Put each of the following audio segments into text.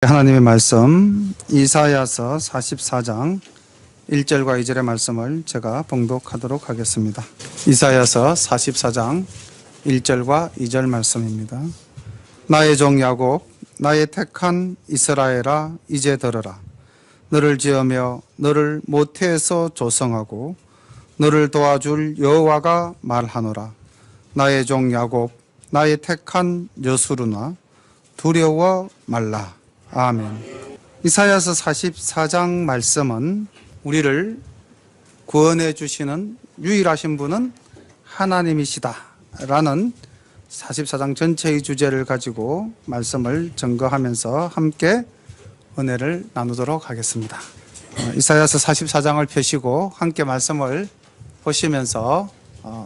하나님의 말씀 이사야서 44장 1절과 2절의 말씀을 제가 봉독하도록 하겠습니다. 이사야서 44장 1절과 2절 말씀입니다. 나의 종 야곱, 나의 택한 이스라엘아, 이제 들으라. 너를 지으며 너를 모태에서 조성하고 너를 도와줄 여호와가 말하노라. 나의 종 야곱, 나의 택한 여수르나 두려워 말라. 아멘. 이사야서 44장 말씀은 우리를 구원해 주시는 유일하신 분은 하나님이시다 라는 44장 전체의 주제를 가지고 말씀을 증거하면서 함께 은혜를 나누도록 하겠습니다. 이사야서 44장을 펴시고 함께 말씀을 보시면서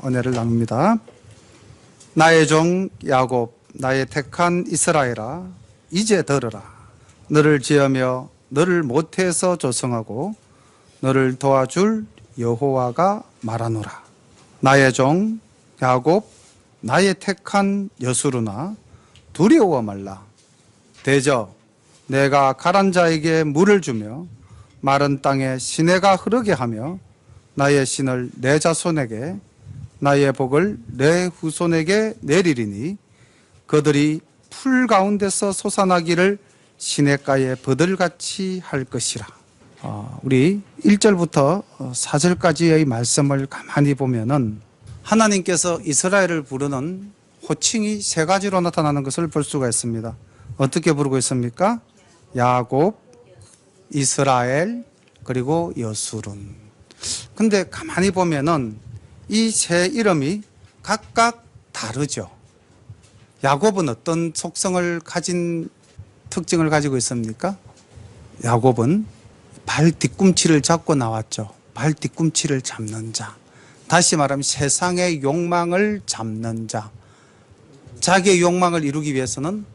은혜를 나눕니다. 나의 종 야곱, 나의 택한 이스라엘아, 이제 들으라. 너를 지으며 너를 모태에서 조성하고 너를 도와줄 여호와가 말하노라. 나의 종 야곱, 나의 택한 여수르나 두려워 말라. 대저 내가 가란 자에게 물을 주며 마른 땅에 시내가 흐르게 하며 나의 신을 내 자손에게 나의 복을 내 후손에게 내리리니 그들이 풀 가운데서 솟아나기를 시냇가에 버들같이 할 것이라. 우리 1절부터 4절까지의 말씀을 가만히 보면은 하나님께서 이스라엘을 부르는 호칭이 세 가지로 나타나는 것을 볼 수가 있습니다. 어떻게 부르고 있습니까? 야곱, 이스라엘, 그리고 여수른. 근데 가만히 보면은 이 세 이름이 각각 다르죠. 야곱은 어떤 속성을 가진 특징을 가지고 있습니까? 야곱은 발 뒤꿈치를 잡고 나왔죠. 발 뒤꿈치를 잡는 자. 다시 말하면 세상의 욕망을 잡는 자. 자기의 욕망을 이루기 위해서는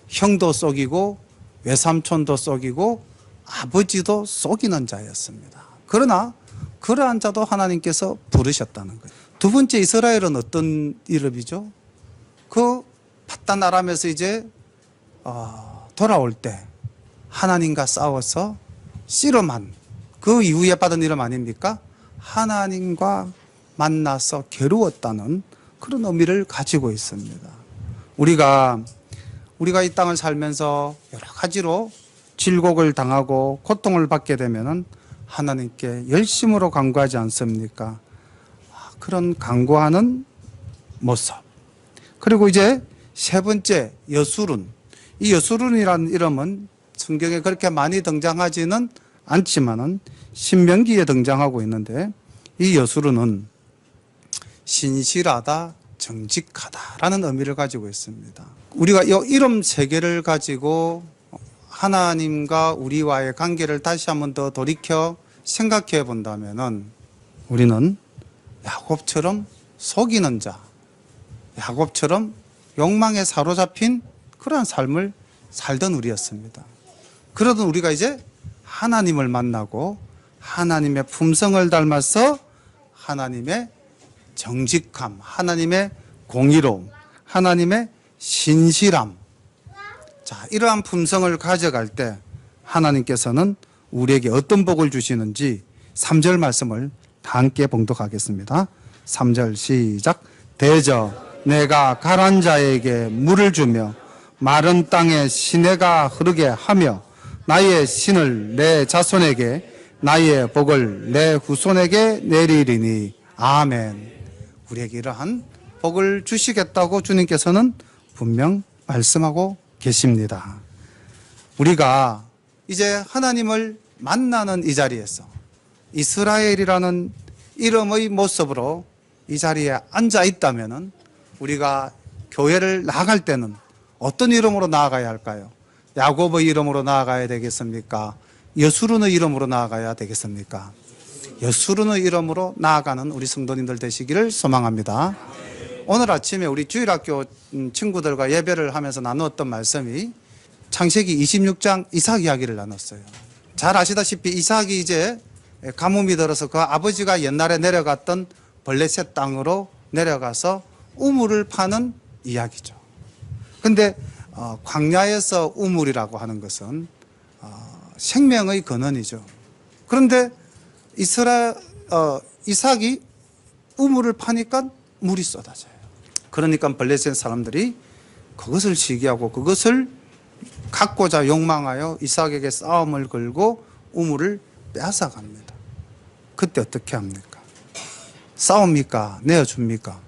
형도 속이고 외삼촌도 속이고 아버지도 속이는 자였습니다. 그러나 그러한 자도 하나님께서 부르셨다는 거예요. 두 번째 이스라엘은 어떤 이름이죠? 그 파단 아람에서 이제 돌아올 때 하나님과 싸워서 씨름한 그 이후에 받은 이름 아닙니까? 하나님과 만나서 괴로웠다는 그런 의미를 가지고 있습니다. 우리가 이 땅을 살면서 여러 가지로 질곡을 당하고 고통을 받게 되면은 하나님께 열심으로 간구하지 않습니까? 그런 간구하는 모습. 그리고 이제 세 번째 여수른. 이 여수른이라는 이름은 성경에 그렇게 많이 등장하지는 않지만은 신명기에 등장하고 있는데 이 여수른은 신실하다, 정직하다라는 의미를 가지고 있습니다. 우리가 이 이름 세 개를 가지고 하나님과 우리와의 관계를 다시 한번 더 돌이켜 생각해 본다면은 우리는 야곱처럼 속이는 자, 야곱처럼 욕망에 사로잡힌 그러한 삶을 살던 우리였습니다. 그러던 우리가 이제 하나님을 만나고 하나님의 품성을 닮아서 하나님의 정직함, 하나님의 공의로움, 하나님의 신실함. 자, 이러한 품성을 가져갈 때 하나님께서는 우리에게 어떤 복을 주시는지 3절 말씀을 다 함께 봉독하겠습니다. 3절 시작. 대저 내가 가란 자에게 물을 주며 마른 땅에 시내가 흐르게 하며 나의 신을 내 자손에게 나의 복을 내 후손에게 내리리니 아멘. 우리에게 이러한 복을 주시겠다고 주님께서는 분명 말씀하고 계십니다. 우리가 이제 하나님을 만나는 이 자리에서 이스라엘이라는 이름의 모습으로 이 자리에 앉아 있다면은 우리가 교회를 나아갈 때는 어떤 이름으로 나아가야 할까요? 야곱의 이름으로 나아가야 되겠습니까? 여수른의 이름으로 나아가야 되겠습니까? 여수른의 이름으로 나아가는 우리 성도님들 되시기를 소망합니다. 오늘 아침에 우리 주일학교 친구들과 예배를 하면서 나누었던 말씀이 창세기 26장 이삭 이야기를 나눴어요. 잘 아시다시피 이삭이 이제 가뭄이 들어서 그 아버지가 옛날에 내려갔던 블레셋 땅으로 내려가서 우물을 파는 이야기죠. 근데 광야에서 우물이라고 하는 것은 생명의 근원이죠. 그런데 이삭이 우물을 파니까 물이 쏟아져요. 그러니까 블레셋 사람들이 그것을 시기하고 그것을 갖고자 욕망하여 이삭에게 싸움을 걸고 우물을 빼앗아갑니다. 그때 어떻게 합니까? 싸웁니까? 내어줍니까?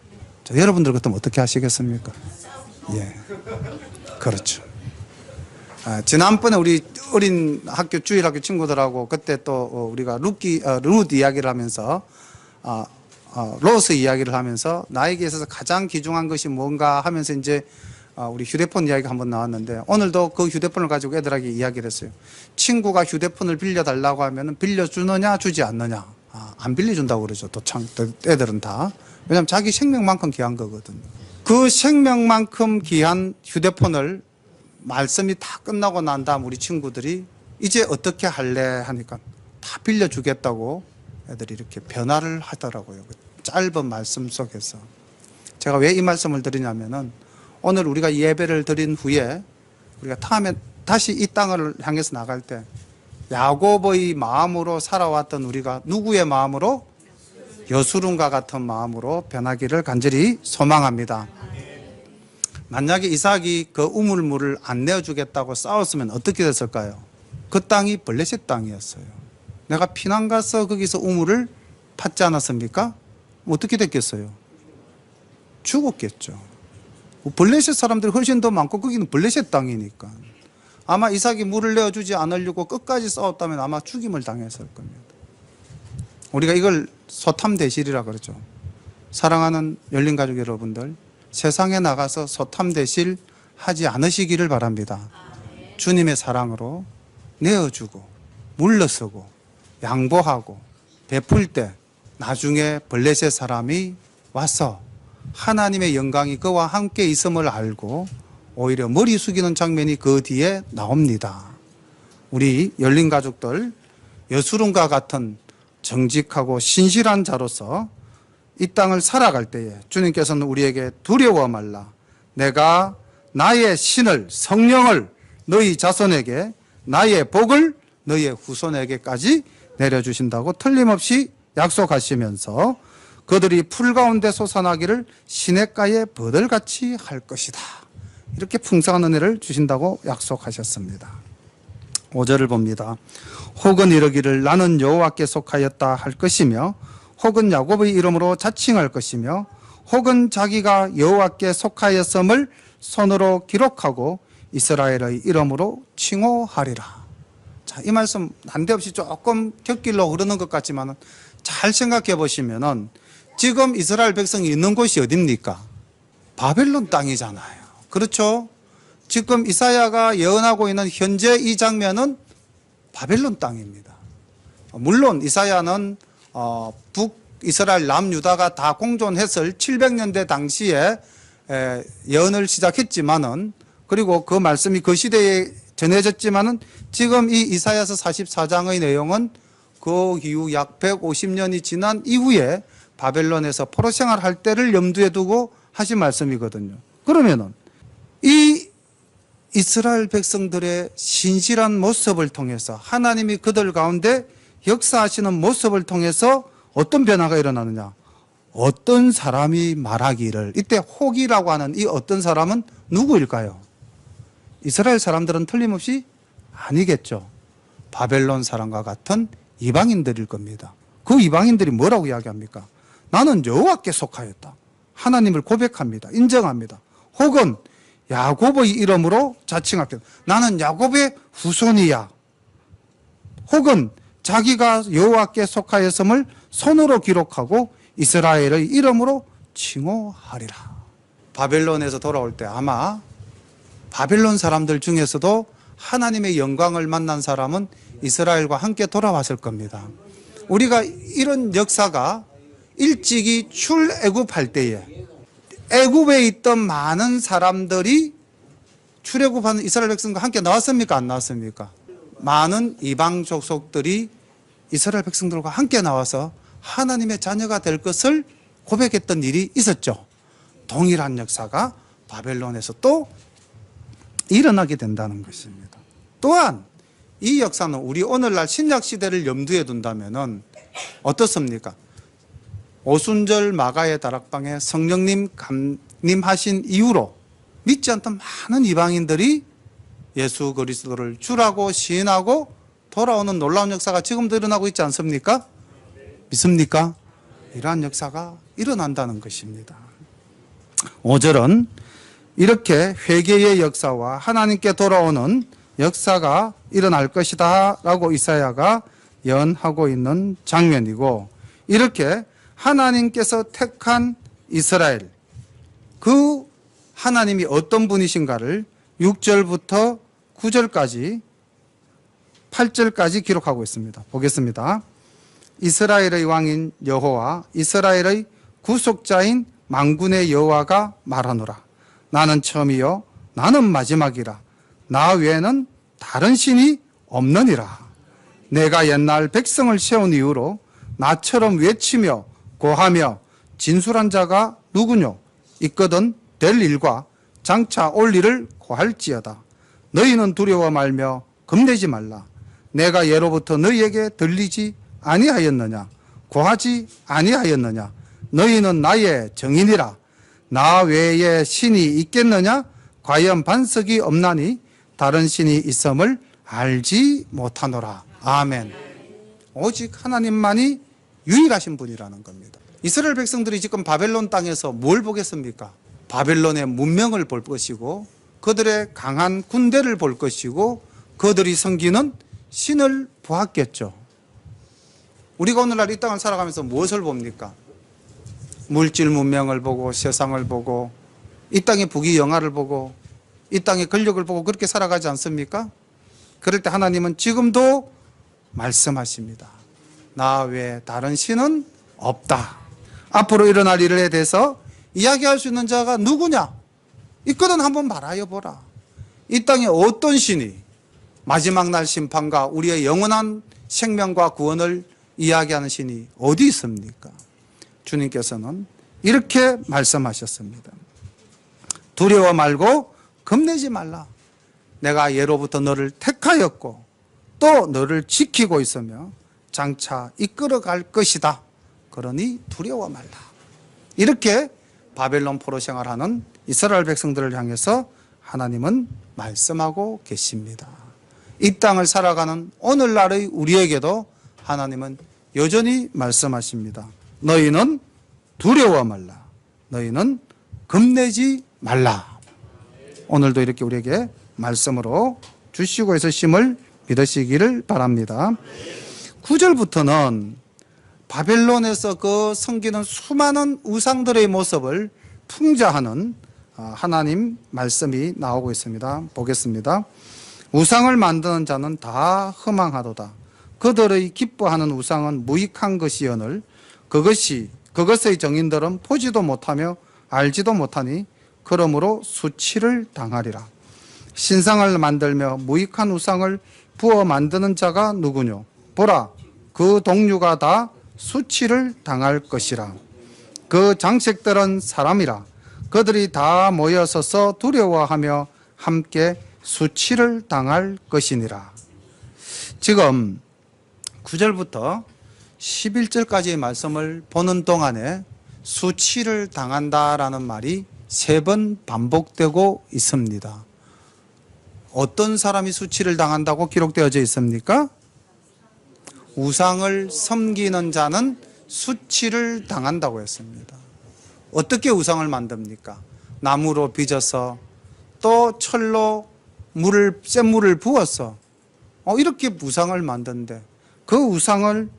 여러분들 같으면 어떻게 하시겠습니까? 예, 그렇죠. 지난번에 우리 어린 학교 주일학교 친구들하고 그때 또 우리가 룻 이야기를 하면서 로스 이야기를 하면서 나에게 있어서 가장 귀중한 것이 뭔가 하면서 이제 우리 휴대폰 이야기가 한번 나왔는데 오늘도 그 휴대폰을 가지고 애들에게 이야기를 했어요. 친구가 휴대폰을 빌려달라고 하면 빌려주느냐 주지 않느냐. 안 빌려준다고 그러죠. 애들은 다. 왜냐하면 자기 생명만큼 귀한 거거든요. 그 생명만큼 귀한 휴대폰을 말씀이 다 끝나고 난 다음 우리 친구들이 이제 어떻게 할래 하니까 다 빌려주겠다고 애들이 이렇게 변화를 하더라고요. 그 짧은 말씀 속에서. 제가 왜 이 말씀을 드리냐면은 오늘 우리가 예배를 드린 후에 우리가 다시 이 땅을 향해서 나갈 때 야곱의 마음으로 살아왔던 우리가 누구의 마음으로? 여수름과 같은 마음으로 변하기를 간절히 소망합니다. 만약에 이삭이 그 우물물을 안 내어주겠다고 싸웠으면 어떻게 됐을까요? 그 땅이 블레셋 땅이었어요. 내가 피난 가서 거기서 우물을 팠지 않았습니까? 어떻게 됐겠어요? 죽었겠죠. 블레셋 사람들이 훨씬 더 많고 거기는 블레셋 땅이니까 아마 이삭이 물을 내어주지 않으려고 끝까지 싸웠다면 아마 죽임을 당했을 겁니다. 우리가 이걸 소탐대실이라 그러죠. 사랑하는 열린가족 여러분들, 세상에 나가서 소탐대실 하지 않으시기를 바랍니다. 주님의 사랑으로 내어주고 물러서고 양보하고 베풀 때 나중에 블레셋 사람이 와서 하나님의 영광이 그와 함께 있음을 알고 오히려 머리 숙이는 장면이 그 뒤에 나옵니다. 우리 열린 가족들 여수름과 같은 정직하고 신실한 자로서 이 땅을 살아갈 때에 주님께서는 우리에게 두려워 말라. 내가 나의 신을 성령을 너희 자손에게 나의 복을 너희의 후손에게까지 내려주신다고 틀림없이 약속하시면서 그들이 풀 가운데 솟아나기를 시냇가에 버들같이 할 것이다. 이렇게 풍성한 은혜를 주신다고 약속하셨습니다. 5절을 봅니다. 혹은 이르기를 나는 여호와께 속하였다 할 것이며 혹은 야곱의 이름으로 자칭할 것이며 혹은 자기가 여호와께 속하였음을 손으로 기록하고 이스라엘의 이름으로 칭호하리라. 자, 이 말씀 난데없이 조금 곁길로 흐르는 것 같지만 잘 생각해 보시면은 지금 이스라엘 백성이 있는 곳이 어딥니까? 바벨론 땅이잖아요. 그렇죠? 지금 이사야가 예언하고 있는 현재 이 장면은 바벨론 땅입니다. 물론 이사야는 북이스라엘 남유다가 다 공존했을 700년대 당시에 예언을 시작했지만은 그리고 그 말씀이 그 시대에 전해졌지만은 지금 이 이사야서 44장의 내용은 그 이후 약 150년이 지난 이후에 바벨론에서 포로 생활할 때를 염두에 두고 하신 말씀이거든요. 그러면은 이 이스라엘 백성들의 신실한 모습을 통해서 하나님이 그들 가운데 역사하시는 모습을 통해서 어떤 변화가 일어나느냐? 어떤 사람이 말하기를, 이때 혹이라고 하는 이 어떤 사람은 누구일까요? 이스라엘 사람들은 틀림없이 아니겠죠. 바벨론 사람과 같은 이방인들일 겁니다. 그 이방인들이 뭐라고 이야기합니까? 나는 여호와께 속하였다. 하나님을 고백합니다. 인정합니다. 혹은 야곱의 이름으로 자칭합니다. 나는 야곱의 후손이야. 혹은 자기가 여호와께 속하였음을 손으로 기록하고 이스라엘의 이름으로 칭호하리라. 바벨론에서 돌아올 때 아마 바벨론 사람들 중에서도 하나님의 영광을 만난 사람은 이스라엘과 함께 돌아왔을 겁니다. 우리가 이런 역사가 일찍이 출애굽할 때에 애굽에 있던 많은 사람들이 출애굽하는 이스라엘 백성과 함께 나왔습니까? 안 나왔습니까? 많은 이방 족속들이 이스라엘 백성들과 함께 나와서 하나님의 자녀가 될 것을 고백했던 일이 있었죠. 동일한 역사가 바벨론에서 또 일어나게 된다는 것입니다. 또한 이 역사는 우리 오늘날 신약 시대를 염두에 둔다면은 어떻습니까? 오순절 마가의 다락방에 성령님 감림하신 이후로 믿지 않던 많은 이방인들이 예수 그리스도를 주라고 시인하고 돌아오는 놀라운 역사가 지금도 일어나고 있지 않습니까? 믿습니까? 이러한 역사가 일어난다는 것입니다. 5절은 이렇게 회개의 역사와 하나님께 돌아오는 역사가 일어날 것이다 라고 이사야가 예언하고 있는 장면이고, 이렇게 하나님께서 택한 이스라엘, 그 하나님이 어떤 분이신가를 6절부터 9절까지 8절까지 기록하고 있습니다. 보겠습니다. 이스라엘의 왕인 여호와, 이스라엘의 구속자인 만군의 여호와가 말하노라. 나는 처음이요 나는 마지막이라. 나 외에는 다른 신이 없느니라. 내가 옛날 백성을 세운 이후로 나처럼 외치며 고하며 진술한 자가 누구뇨? 있거든 될 일과 장차 올 일을 고할지어다. 너희는 두려워 말며 겁내지 말라. 내가 예로부터 너희에게 들리지 아니하였느냐? 고하지 아니하였느냐? 너희는 나의 정인이라. 나 외에 신이 있겠느냐? 과연 반석이 없나니 다른 신이 있음을 알지 못하노라. 아멘. 오직 하나님만이 유일하신 분이라는 겁니다. 이스라엘 백성들이 지금 바벨론 땅에서 뭘 보겠습니까? 바벨론의 문명을 볼 것이고, 그들의 강한 군대를 볼 것이고, 그들이 섬기는 신을 보았겠죠. 우리가 오늘날 이 땅을 살아가면서 무엇을 봅니까? 물질 문명을 보고, 세상을 보고, 이 땅의 부귀영화를 보고, 이 땅의 권력을 보고 그렇게 살아가지 않습니까? 그럴 때 하나님은 지금도 말씀하십니다. 나 외에 다른 신은 없다. 앞으로 일어날 일에 대해서 이야기할 수 있는 자가 누구냐? 있거든 한번 말하여 보라. 이 땅에 어떤 신이 마지막 날 심판과 우리의 영원한 생명과 구원을 이야기하는 신이 어디 있습니까? 주님께서는 이렇게 말씀하셨습니다. 두려워 말고 겁내지 말라. 내가 예로부터 너를 택하였고 또 너를 지키고 있으며 장차 이끌어갈 것이다. 그러니 두려워 말라. 이렇게 바벨론 포로 생활하는 이스라엘 백성들을 향해서 하나님은 말씀하고 계십니다. 이 땅을 살아가는 오늘날의 우리에게도 하나님은 여전히 말씀하십니다. 너희는 두려워 말라. 너희는 겁내지 말라. 오늘도 이렇게 우리에게 말씀으로 주시고 있으심을 믿으시기를 바랍니다. 9절부터는 바벨론에서 그 섬기는 수많은 우상들의 모습을 풍자하는 하나님 말씀이 나오고 있습니다. 보겠습니다. 우상을 만드는 자는 다 허망하도다. 그들의 기뻐하는 우상은 무익한 것이여늘 그것의 정인들은 보지도 못하며 알지도 못하니 그러므로 수치를 당하리라. 신상을 만들며 무익한 우상을 부어 만드는 자가 누구뇨? 보라, 그 동류가 다 수치를 당할 것이라. 그 장색들은 사람이라. 그들이 다 모여서서 두려워하며 함께 수치를 당할 것이니라. 지금 9절부터 11절까지의 말씀을 보는 동안에 수치를 당한다라는 말이 3번 반복되고 있습니다. 어떤 사람이 수치를 당한다고 기록되어져 있습니까? 우상을 섬기는 자는 수치를 당한다고 했습니다. 어떻게 우상을 만듭니까? 나무로 빚어서 또 철로 센 물을 부어서 이렇게 우상을 만드는데, 그 우상을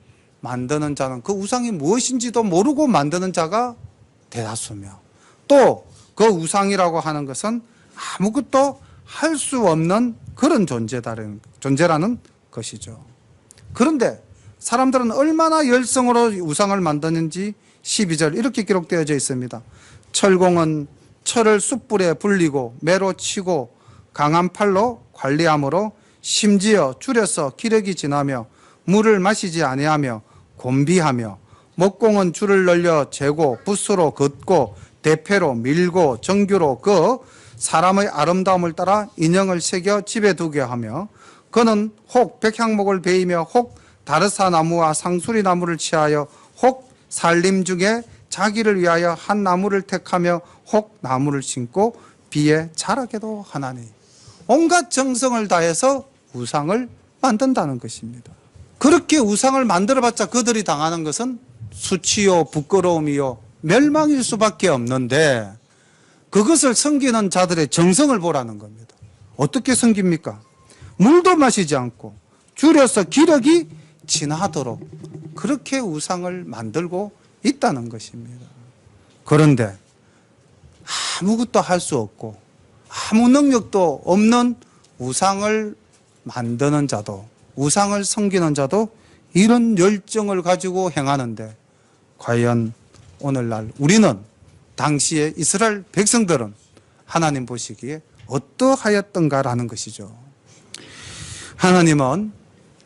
만드는 자는 그 우상이 무엇인지도 모르고 만드는 자가 대다수며, 또 그 우상이라고 하는 것은 아무것도 할 수 없는 그런 존재라는 것이죠. 그런데 사람들은 얼마나 열성으로 우상을 만드는지 12절 이렇게 기록되어져 있습니다. 철공은 철을 숯불에 불리고 매로 치고 강한 팔로 관리하므로 심지어 줄여서 기력이 지나며 물을 마시지 아니하며 곤비하며, 목공은 줄을 늘려 재고 붓으로 걷고 대패로 밀고 정규로 그 사람의 아름다움을 따라 인형을 새겨 집에 두게 하며 그는 혹 백향목을 베이며 혹 다르사 나무와 상수리 나무를 취하여 혹 산림 중에 자기를 위하여 한 나무를 택하며 혹 나무를 심고 비에 자라게도 하나니. 온갖 정성을 다해서 우상을 만든다는 것입니다. 그렇게 우상을 만들어봤자 그들이 당하는 것은 수치요 부끄러움이요 멸망일 수밖에 없는데 그것을 섬기는 자들의 정성을 보라는 겁니다. 어떻게 섬깁니까? 물도 마시지 않고 줄여서 기력이 진하도록 그렇게 우상을 만들고 있다는 것입니다. 그런데 아무것도 할 수 없고 아무 능력도 없는 우상을 만드는 자도 우상을 섬기는 자도 이런 열정을 가지고 행하는데 과연 오늘날 우리는 당시에 이스라엘 백성들은 하나님 보시기에 어떠하였던가라는 것이죠. 하나님은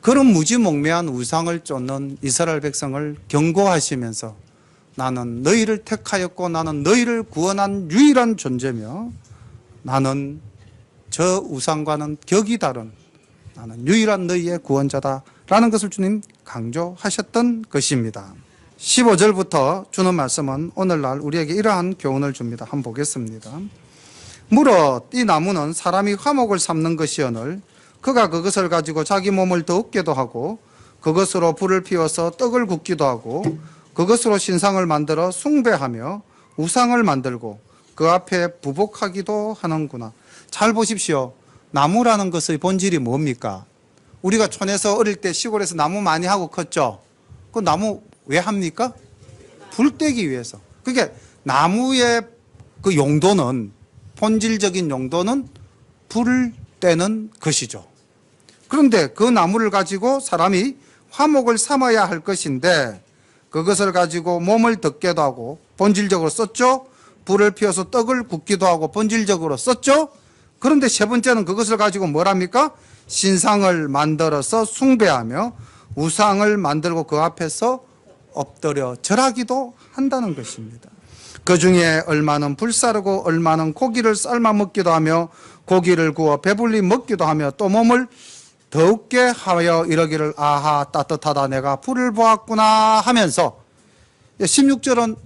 그런 무지몽매한 우상을 쫓는 이스라엘 백성을 경고하시면서 나는 너희를 택하였고 나는 너희를 구원한 유일한 존재며 나는 저 우상과는 격이 다른 나는 유일한 너희의 구원자다라는 것을 주님 강조하셨던 것입니다. 15절부터 주는 말씀은 오늘날 우리에게 이러한 교훈을 줍니다. 한번 보겠습니다. 무릇 이 나무는 사람이 화목을 삼는 것이오늘 그가 그것을 가지고 자기 몸을 더웁게도 하고 그것으로 불을 피워서 떡을 굽기도 하고 그것으로 신상을 만들어 숭배하며 우상을 만들고 그 앞에 부복하기도 하는구나. 잘 보십시오. 나무라는 것의 본질이 뭡니까? 우리가 촌에서 어릴 때 시골에서 나무 많이 하고 컸죠. 그 나무 왜 합니까? 불 떼기 위해서. 그러니까 나무의 그 용도는 본질적인 용도는 불을 떼는 것이죠. 그런데 그 나무를 가지고 사람이 화목을 삼아야 할 것인데 그것을 가지고 몸을 덮게도 하고 본질적으로 썼죠. 불을 피워서 떡을 굽기도 하고 본질적으로 썼죠. 그런데 세 번째는 그것을 가지고 뭘 합니까? 신상을 만들어서 숭배하며 우상을 만들고 그 앞에서 엎드려 절하기도 한다는 것입니다. 그 중에 얼마는 불사르고 얼마는 고기를 삶아 먹기도 하며 고기를 구워 배불리 먹기도 하며 또 몸을 더욱게 하여 이러기를 아하 따뜻하다 내가 불을 보았구나 하면서 16절은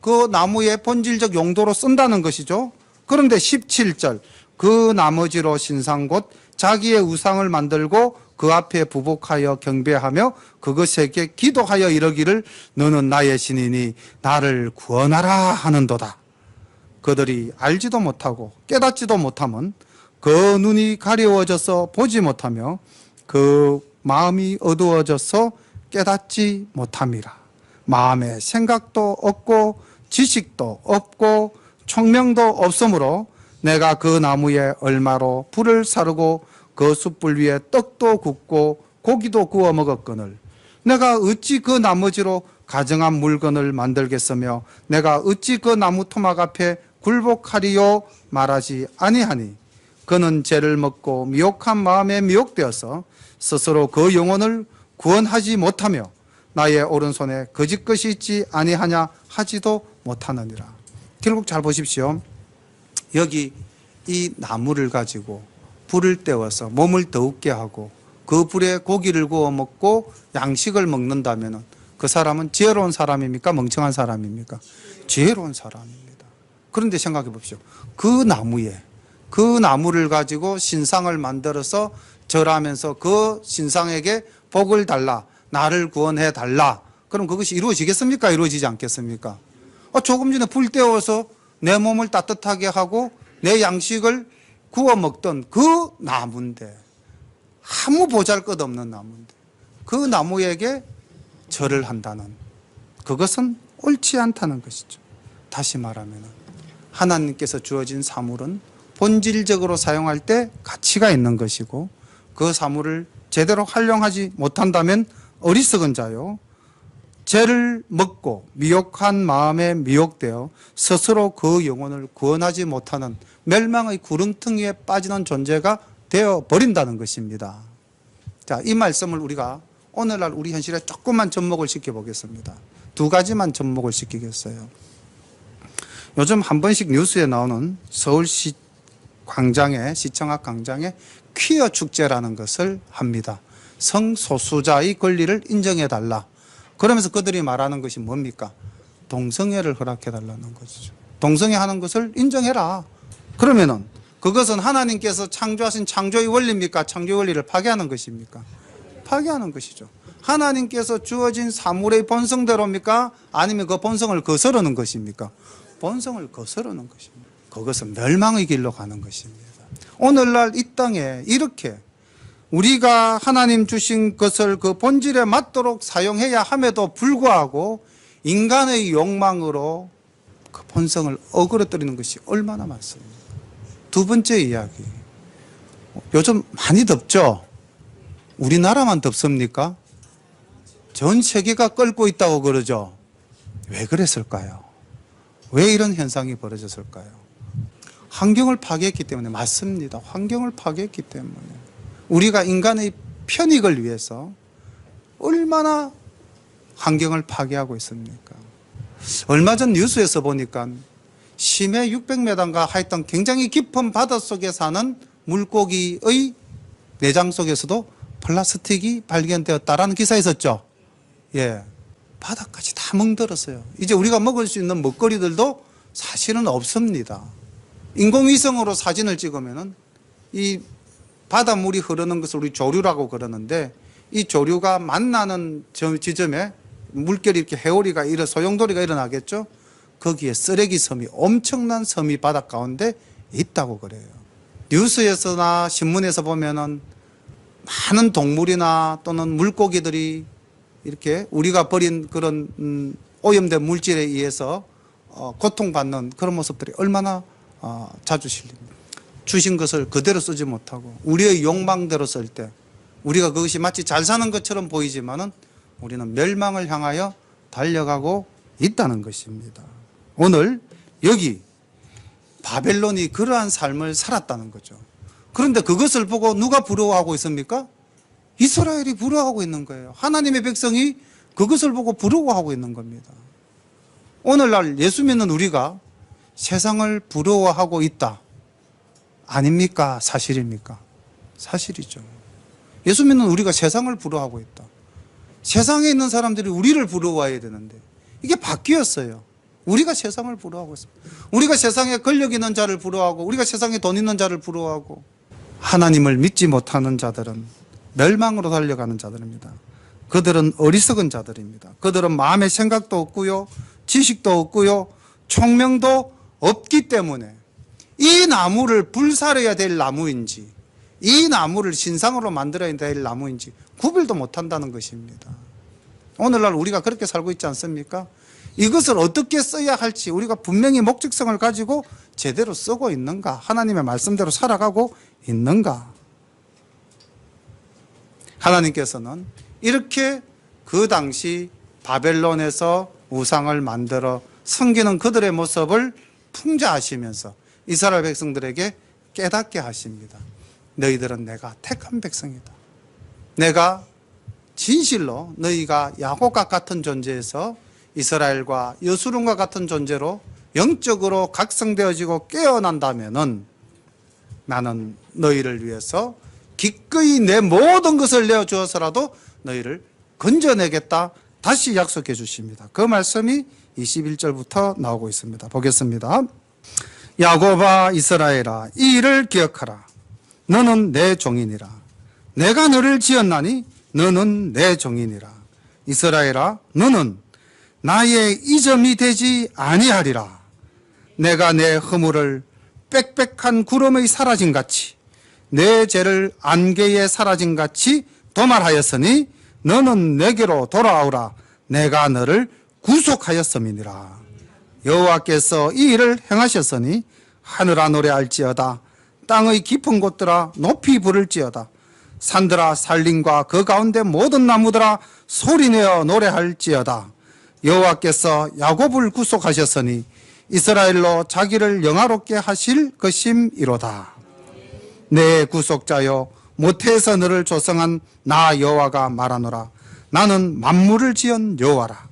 그 나무의 본질적 용도로 쓴다는 것이죠. 그런데 17절 그 나머지로 신상 곧 자기의 우상을 만들고 그 앞에 부복하여 경배하며 그것에게 기도하여 이러기를 너는 나의 신이니 나를 구원하라 하는도다. 그들이 알지도 못하고 깨닫지도 못하면 그 눈이 가려워져서 보지 못하며 그 마음이 어두워져서 깨닫지 못함이라. 마음에 생각도 없고 지식도 없고 총명도 없으므로 내가 그 나무에 얼마로 불을 사르고 그 숯불 위에 떡도 굽고 고기도 구워 먹었거늘 내가 어찌 그 나머지로 가정한 물건을 만들겠으며 내가 어찌 그 나무 토막 앞에 굴복하리요 말하지 아니하니 그는 죄를 먹고 미혹한 마음에 미혹되어서 스스로 그 영혼을 구원하지 못하며 나의 오른손에 거짓 것이 있지 아니하냐 하지도 못하느니라. 결국 잘 보십시오. 여기 이 나무를 가지고 불을 때워서 몸을 더웁게 하고 그 불에 고기를 구워 먹고 양식을 먹는다면 그 사람은 지혜로운 사람입니까? 멍청한 사람입니까? 지혜로운 사람입니다. 그런데 생각해 보십시오. 그 나무를 가지고 신상을 만들어서 절하면서 그 신상에게 복을 달라, 나를 구원해 달라. 그럼 그것이 이루어지겠습니까? 이루어지지 않겠습니까? 조금 전에 불 때워서 내 몸을 따뜻하게 하고 내 양식을 구워 먹던 그 나무인데, 아무 보잘것없는 나무인데 그 나무에게 절을 한다는, 그것은 옳지 않다는 것이죠. 다시 말하면 하나님께서 주어진 사물은 본질적으로 사용할 때 가치가 있는 것이고 그 사물을 제대로 활용하지 못한다면 어리석은 자요, 죄를 먹고 미혹한 마음에 미혹되어 스스로 그 영혼을 구원하지 못하는 멸망의 구렁텅이에 빠지는 존재가 되어버린다는 것입니다. 자, 이 말씀을 우리가 오늘날 우리 현실에 조금만 접목을 시켜보겠습니다. 두 가지만 접목을 시키겠어요. 요즘 한 번씩 뉴스에 나오는 서울시 광장에, 시청 앞 광장에 퀴어 축제라는 것을 합니다. 성소수자의 권리를 인정해달라. 그러면서 그들이 말하는 것이 뭡니까? 동성애를 허락해달라는 것이죠. 동성애 하는 것을 인정해라. 그러면은 그것은 하나님께서 창조하신 창조의 원리입니까? 창조의 원리를 파괴하는 것입니까? 파괴하는 것이죠. 하나님께서 주어진 사물의 본성대로입니까? 아니면 그 본성을 거스르는 것입니까? 본성을 거스르는 것입니다. 그것은 멸망의 길로 가는 것입니다. 오늘날 이 땅에 이렇게 우리가 하나님 주신 것을 그 본질에 맞도록 사용해야 함에도 불구하고 인간의 욕망으로 그 본성을 어그러뜨리는 것이 얼마나 많습니까? 두 번째 이야기. 요즘 많이 덥죠? 우리나라만 덥습니까? 전 세계가 끓고 있다고 그러죠. 왜 그랬을까요? 왜 이런 현상이 벌어졌을까요? 환경을 파괴했기 때문에. 맞습니다. 환경을 파괴했기 때문에. 우리가 인간의 편익을 위해서 얼마나 환경을 파괴하고 있습니까? 얼마 전 뉴스에서 보니까 심해 600m인가 하여튼 굉장히 깊은 바닷속에 사는 물고기의 내장 속에서도 플라스틱이 발견되었다라는 기사 있었죠. 예, 바닥까지 다 멍들었어요. 이제 우리가 먹을 수 있는 먹거리들도 사실은 없습니다. 인공위성으로 사진을 찍으면은 이 바닷물이 흐르는 것을 우리 조류라고 그러는데, 이 조류가 만나는 지점에 물결이 이렇게 해오리가 소용돌이가 일어나겠죠. 거기에 쓰레기 섬이, 엄청난 섬이 바닷 가운데 있다고 그래요. 뉴스에서나 신문에서 보면은 많은 동물이나 또는 물고기들이 이렇게 우리가 버린 그런 오염된 물질에 의해서 고통받는 그런 모습들이 얼마나 자주 실립니다. 주신 것을 그대로 쓰지 못하고 우리의 욕망대로 쓸 때 우리가 그것이 마치 잘 사는 것처럼 보이지만은 우리는 멸망을 향하여 달려가고 있다는 것입니다. 오늘 여기 바벨론이 그러한 삶을 살았다는 거죠. 그런데 그것을 보고 누가 부러워하고 있습니까? 이스라엘이 부러워하고 있는 거예요. 하나님의 백성이 그것을 보고 부러워하고 있는 겁니다. 오늘날 예수 믿는 우리가 세상을 부러워하고 있다. 아닙니까? 사실입니까? 사실이죠. 예수 믿는 우리가 세상을 부러워하고 있다. 세상에 있는 사람들이 우리를 부러워해야 되는데 이게 바뀌었어요. 우리가 세상을 부러워하고 있습니다. 우리가 세상에 권력 있는 자를 부러워하고 우리가 세상에 돈 있는 자를 부러워하고, 하나님을 믿지 못하는 자들은 멸망으로 달려가는 자들입니다. 그들은 어리석은 자들입니다. 그들은 마음의 생각도 없고요, 지식도 없고요, 총명도 없기 때문에 이 나무를 불사려야 될 나무인지 이 나무를 신상으로 만들어야 될 나무인지 구별도 못한다는 것입니다. 오늘날 우리가 그렇게 살고 있지 않습니까? 이것을 어떻게 써야 할지 우리가 분명히 목적성을 가지고 제대로 쓰고 있는가? 하나님의 말씀대로 살아가고 있는가? 하나님께서는 이렇게 그 당시 바벨론에서 우상을 만들어 섬기는 그들의 모습을 풍자하시면서 이스라엘 백성들에게 깨닫게 하십니다. 너희들은 내가 택한 백성이다. 내가 진실로 너희가 야곱과 같은 존재에서 이스라엘과 여수론과 같은 존재로 영적으로 각성되어지고 깨어난다면은 나는 너희를 위해서 기꺼이 내 모든 것을 내어주어서라도 너희를 건져내겠다. 다시 약속해 주십니다. 그 말씀이 21절부터 나오고 있습니다. 보겠습니다. 야곱아 이스라엘아, 이 일을 기억하라. 너는 내 종이니라. 내가 너를 지었나니 너는 내 종이니라. 이스라엘아, 너는 나의 이점이 되지 아니하리라. 내가 내 허물을 빽빽한 구름의 사라짐같이 내 죄를 안개에 사라짐같이 도말하였으니 너는 내게로 돌아오라. 내가 너를 구속하였음이니라. 여호와께서 이 일을 행하셨으니 하늘아 노래할지어다. 땅의 깊은 곳들아 높이 부를지어다. 산들아 산림과 그 가운데 모든 나무들아 소리내어 노래할지어다. 여호와께서 야곱을 구속하셨으니 이스라엘로 자기를 영화롭게 하실 것임이로다. 내 구속자여, 모태에서 너를 조성한 나 여호와가 말하노라. 나는 만물을 지은 여호와라.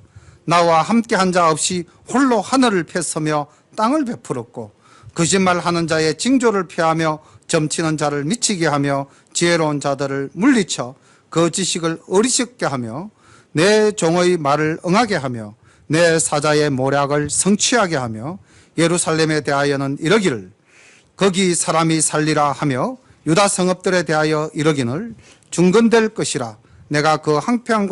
나와 함께 한 자 없이 홀로 하늘을 폈으며 땅을 베풀었고 거짓말하는 자의 징조를 피하며 점치는 자를 미치게 하며 지혜로운 자들을 물리쳐 그 지식을 어리석게 하며 내 종의 말을 응하게 하며 내 사자의 모략을 성취하게 하며 예루살렘에 대하여는 이러기를 거기 사람이 살리라 하며 유다 성읍들에 대하여 이러기를 중건될 것이라 내가 그 황폐한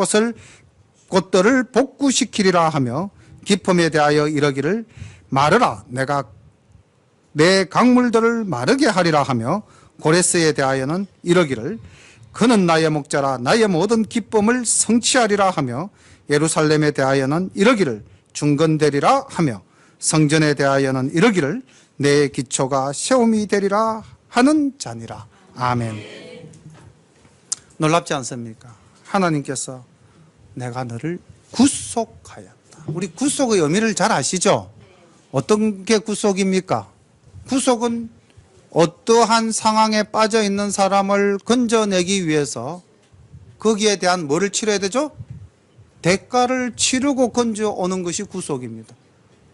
곳들을 복구시키리라 하며 기품에 대하여 이러기를 마르라 내가 내 강물들을 마르게 하리라 하며 고레스에 대하여는 이러기를 그는 나의 목자라 나의 모든 기쁨을 성취하리라 하며 예루살렘에 대하여는 이러기를 중건되리라 하며 성전에 대하여는 이러기를 내 기초가 세움이 되리라 하는 자니라. 아멘. 놀랍지 않습니까? 하나님께서 내가 너를 구속하였다. 우리 구속의 의미를 잘 아시죠? 어떤 게 구속입니까? 구속은 어떠한 상황에 빠져 있는 사람을 건져내기 위해서 거기에 대한 뭐를 치러야 되죠? 대가를 치르고 건져오는 것이 구속입니다.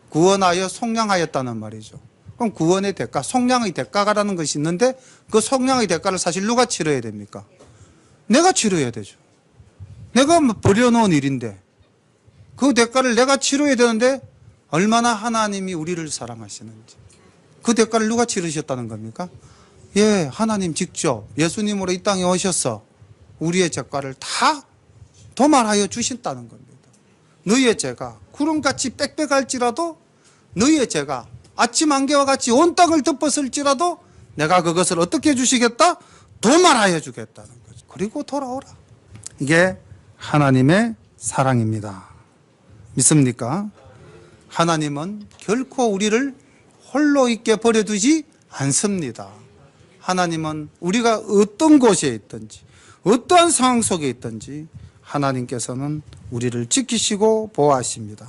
구원하여 속량하였다는 말이죠. 그럼 구원의 대가, 속량의 대가라는 것이 있는데 그 속량의 대가를 사실 누가 치러야 됩니까? 내가 치러야 되죠. 내가 버려놓은 일인데 그 대가를 내가 치러야 되는데 얼마나 하나님이 우리를 사랑하시는지. 그 대가를 누가 치르셨다는 겁니까? 예, 하나님 직접 예수님으로 이 땅에 오셔서 우리의 죄가를 다 도말하여 주신다는 겁니다. 너희의 죄가 구름같이 빽빽할지라도 너희의 죄가 아침 안개와 같이 온 땅을 덮었을지라도 내가 그것을 어떻게 해주시겠다? 도말하여 주겠다는 거죠. 그리고 돌아오라. 이게 하나님의 사랑입니다. 믿습니까? 하나님은 결코 우리를 홀로 있게 버려두지 않습니다. 하나님은 우리가 어떤 곳에 있든지 어떠한 상황 속에 있든지 하나님께서는 우리를 지키시고 보호하십니다.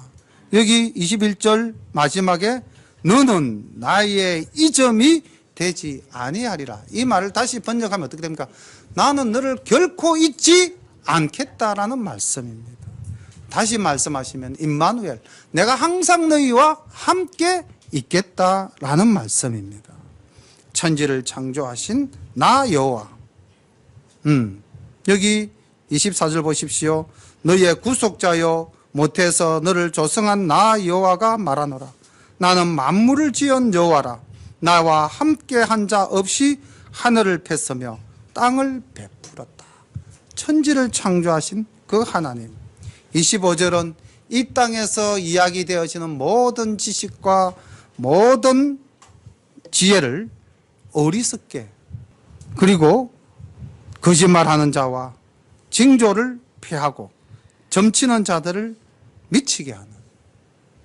여기 21절 마지막에 너는 나의 이점이 되지 아니하리라. 이 말을 다시 번역하면 어떻게 됩니까? 나는 너를 결코 잊지 않겠다라는 말씀입니다. 다시 말씀하시면 임마누엘, 내가 항상 너희와 함께 있겠다라는 말씀입니다. 천지를 창조하신 나 여호와. 여기 24절 보십시오. 너희의 구속자여 못해서 너를 조성한 나 여호와가 말하노라. 나는 만물을 지은 여호와라. 나와 함께한 자 없이 하늘을 폈으며 땅을 베풀었다. 천지를 창조하신 그 하나님. 25절은 이 땅에서 이야기되어지는 모든 지식과 모든 지혜를 어리석게 그리고 거짓말하는 자와 징조를 피하고 점치는 자들을 미치게 하는,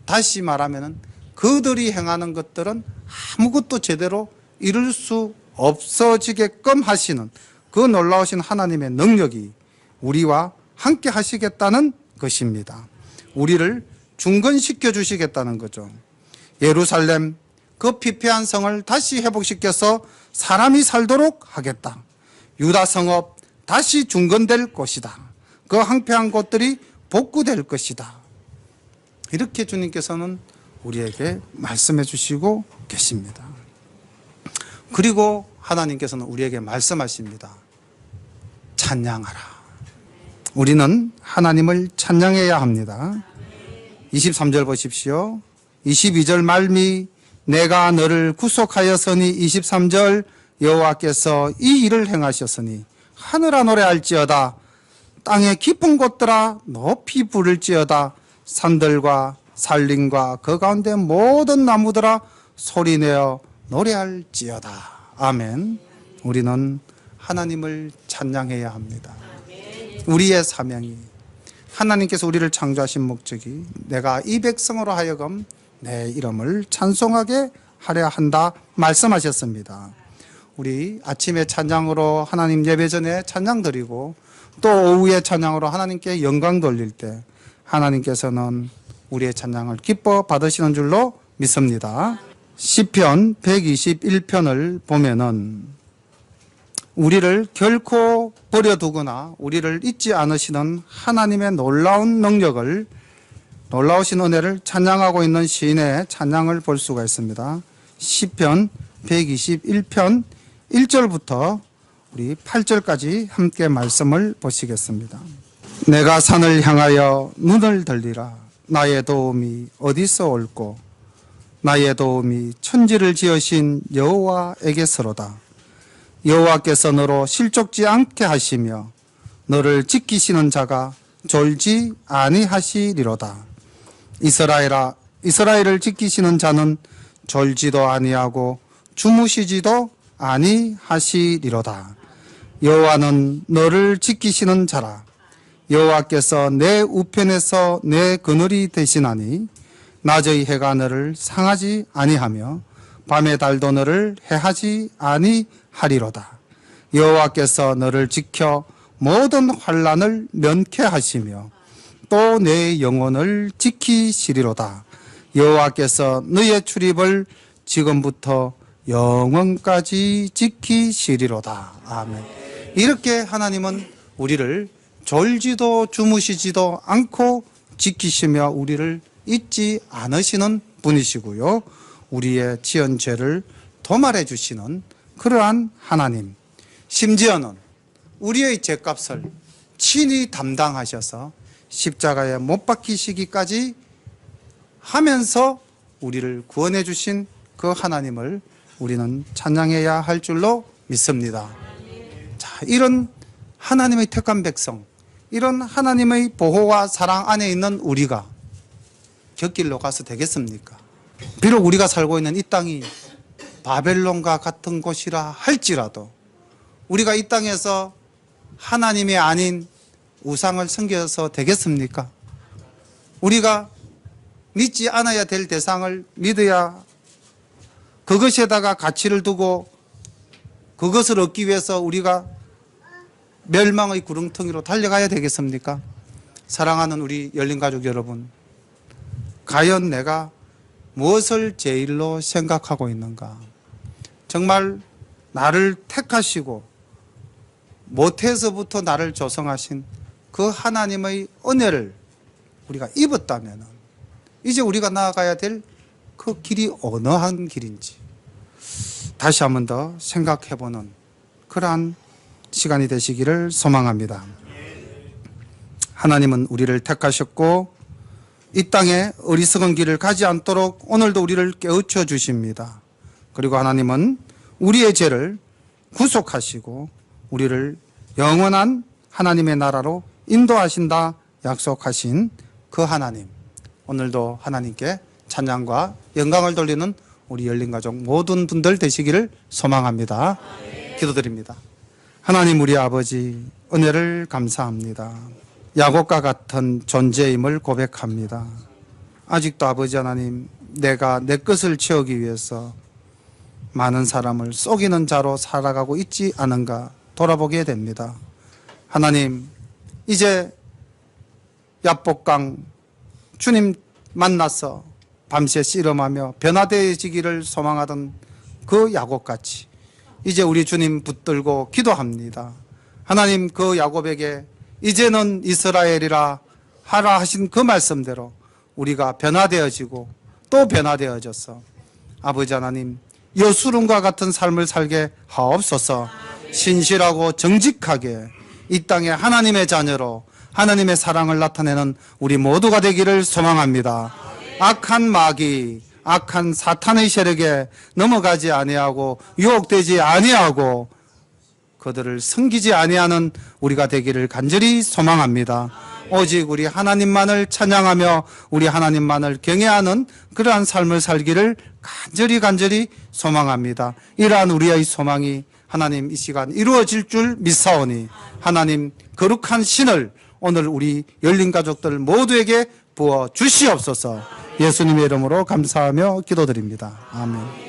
다시 말하면 그들이 행하는 것들은 아무것도 제대로 이룰 수 없어지게끔 하시는 그 놀라우신 하나님의 능력이 우리와 함께 하시겠다는 것입니다. 우리를 중건시켜 주시겠다는 거죠. 예루살렘 그 피폐한 성을 다시 회복시켜서 사람이 살도록 하겠다. 유다 성읍 다시 중건될 것이다. 그 황폐한 곳들이 복구될 것이다. 이렇게 주님께서는 우리에게 말씀해 주시고 계십니다. 그리고 하나님께서는 우리에게 말씀하십니다. 찬양하라. 우리는 하나님을 찬양해야 합니다. 23절 보십시오. 22절 말미 내가 너를 구속하였으니 23절 여호와께서 이 일을 행하셨으니 하늘아 노래할지어다. 땅의 깊은 곳들아 높이 부를지어다. 산들과 산림과 그 가운데 모든 나무들아 소리내어 노래할지어다. 아멘. 우리는 하나님을 찬양해야 합니다. 우리의 사명이, 하나님께서 우리를 창조하신 목적이 내가 이 백성으로 하여금 내 이름을 찬송하게 하려 한다 말씀하셨습니다. 우리 아침에 찬양으로 하나님 예배 전에 찬양 드리고 또 오후에 찬양으로 하나님께 영광 돌릴 때 하나님께서는 우리의 찬양을 기뻐 받으시는 줄로 믿습니다. 시편 121편을 보면은 우리를 결코 버려두거나 우리를 잊지 않으시는 하나님의 놀라운 능력을, 놀라우신 은혜를 찬양하고 있는 시인의 찬양을 볼 수가 있습니다. 시편 121편 1절부터 우리 8절까지 함께 말씀을 보시겠습니다. 내가 산을 향하여 눈을 들리라. 나의 도움이 어디서 올꼬? 나의 도움이 천지를 지으신 여호와에게서로다. 여호와께서 너로 실족지 않게 하시며 너를 지키시는 자가 졸지 아니하시리로다. 이스라엘을 지키시는 자는 졸지도 아니하고 주무시지도 아니하시리로다. 여호와는 너를 지키시는 자라. 여호와께서 내 우편에서 내 그늘이 되시나니 낮의 해가 너를 상하지 아니하며 밤의 달도 너를 해하지 아니하리로다. 여호와께서 너를 지켜 모든 환난을 면케하시며 또 내 영혼을 지키시리로다. 여호와께서 너의 출입을 지금부터 영원까지 지키시리로다. 아멘. 이렇게 하나님은 우리를 졸지도 주무시지도 않고 지키시며 우리를 잊지 않으시는 분이시고요. 우리의 지은 죄를 도말해 주시는 그러한 하나님. 심지어는 우리의 죄값을 친히 담당하셔서 십자가에 못 박히시기까지 하면서 우리를 구원해 주신 그 하나님을 우리는 찬양해야 할 줄로 믿습니다. 자, 이런 하나님의 택한 백성, 이런 하나님의 보호와 사랑 안에 있는 우리가 곁길로 가서 되겠습니까? 비록 우리가 살고 있는 이 땅이 바벨론과 같은 곳이라 할지라도 우리가 이 땅에서 하나님이 아닌 우상을 섬겨서 되겠습니까? 우리가 믿지 않아야 될 대상을 믿어야 그것에다가 가치를 두고 그것을 얻기 위해서 우리가 멸망의 구렁텅이로 달려가야 되겠습니까? 사랑하는 우리 열린가족 여러분, 과연 내가 무엇을 제일로 생각하고 있는가? 정말 나를 택하시고 모태에서부터 나를 조성하신 그 하나님의 은혜를 우리가 입었다면 이제 우리가 나아가야 될 그 길이 어느 한 길인지 다시 한 번 더 생각해보는 그러한 시간이 되시기를 소망합니다. 하나님은 우리를 택하셨고 이 땅에 어리석은 길을 가지 않도록 오늘도 우리를 깨우쳐 주십니다. 그리고 하나님은 우리의 죄를 구속하시고 우리를 영원한 하나님의 나라로 인도하신다 약속하신 그 하나님, 오늘도 하나님께 찬양과 영광을 돌리는 우리 열린가족 모든 분들 되시기를 소망합니다. 기도드립니다. 하나님 우리 아버지, 은혜를 감사합니다. 야곱과 같은 존재임을 고백합니다. 아직도 아버지 하나님, 내가 내 것을 채우기 위해서 많은 사람을 속이는 자로 살아가고 있지 않은가 돌아보게 됩니다. 하나님, 이제 야복강 주님 만나서 밤새 씨름하며 변화되어지기를 소망하던 그 야곱같이 이제 우리 주님 붙들고 기도합니다. 하나님, 그 야곱에게 이제는 이스라엘이라 하라 하신 그 말씀대로 우리가 변화되어지고 또 변화되어져서 아버지 하나님, 여수름과 같은 삶을 살게 하옵소서. 신실하고 정직하게 이 땅에 하나님의 자녀로 하나님의 사랑을 나타내는 우리 모두가 되기를 소망합니다. 악한 마귀, 악한 사탄의 세력에 넘어가지 아니하고 유혹되지 아니하고 그들을 섬기지 아니하는 우리가 되기를 간절히 소망합니다. 오직 우리 하나님만을 찬양하며 우리 하나님만을 경외하는 그러한 삶을 살기를 간절히 소망합니다. 이러한 우리의 소망이 하나님 이 시간 이루어질 줄 믿사오니 하나님 거룩한 신을 오늘 우리 열린 가족들 모두에게 부어 주시옵소서. 예수님의 이름으로 감사하며 기도드립니다. 아멘.